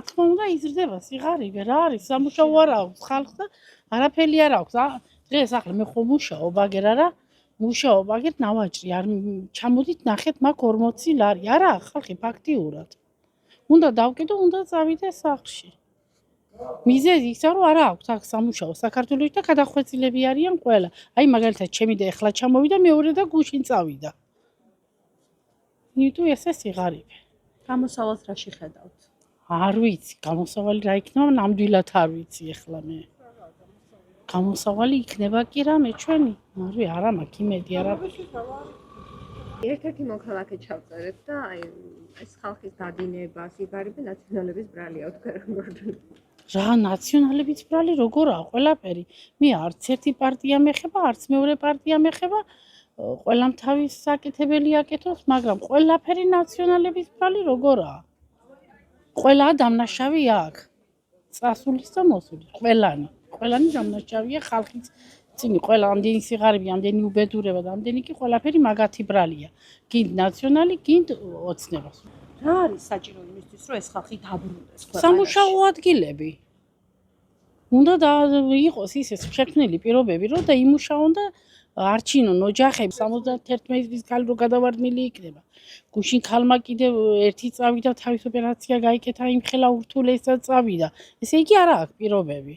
თქმა უნდა იზრდება სიღარიბე, რა არის, სამუშაო არ აქვს ხალხს და არაფერი არ აქვს. დღეს ახლა მე ხო მუშაობ, აგერ არა, მუშაობ, აგერ ნავაჭრი, არ ჩამოდით ნახეთ მაგ 40 ლარი. არა, ხალხი ფაქტიურად. უნდა დავკიდო, უნდა წავიდე სახლში. მიზეზი იქცა, რომ არა აქვს აქ სამუშაო საქართველოში და გადახვეწილები არიან ყველა. აი მაგალითად, ჩემი და ეხლა ჩამოვიდა მეორე და გუშინ წავიდა. იმიტომ ესე სიღარიბე. გამოსავალს რა შეხედავთ? არ ვიცი, გამოსავალი რა იქნება, ნამდვილად არ ვიცი ეხლა მე. გამოსავალი იქნება კი რამე ჩვენი? არა მაქვს იმედი არაფერი. ერთ-ერთი მოქალაქე ჩავწერეთ და აი ეს ხალხის დადინება, სიღარიბე ნაციონალების ბრალია თქვენ როგორ? რა ნაციონალების ბრალი როგორაა ყველაფერი? მე არც ერთი პარტია მეხება, არც მეორე პარტია მეხება. ყველამ თავის საკეთებელი აკეთოს, მაგრამ ყველაფერი ნაციონალების ბრალი როგორაა? ყველა დამნაშავე აქ. წასულის და მოსულის, ყველანი დამნაშავეა ხალხის წინი, ყველა ამდენი სიღარიბე, ამდენი უბედურება და ამდენი კი ყველაფერი მაგათი ბრალია. გინდ ნაციონალი, გინდ ოცნებას. რა არის საჭირო იმისთვის, რომ ეს ხალხი დაბრუნდეს ქვეყანაში? სამუშაო ადგილები. უნდა იყოს ისე შექმნილი პირობები, რომ დაიმუშაონ და არჩინონ ოჯახები 71 წლის ქალი რო გადავარდნილი იქნება. გუშინ ქალმა კიდევ ერთი წავიდა თავის ოპერაცია გაიკეთა, იმხელა ურთულესა წავიდა. ესე იგი არა აქვს პირობები.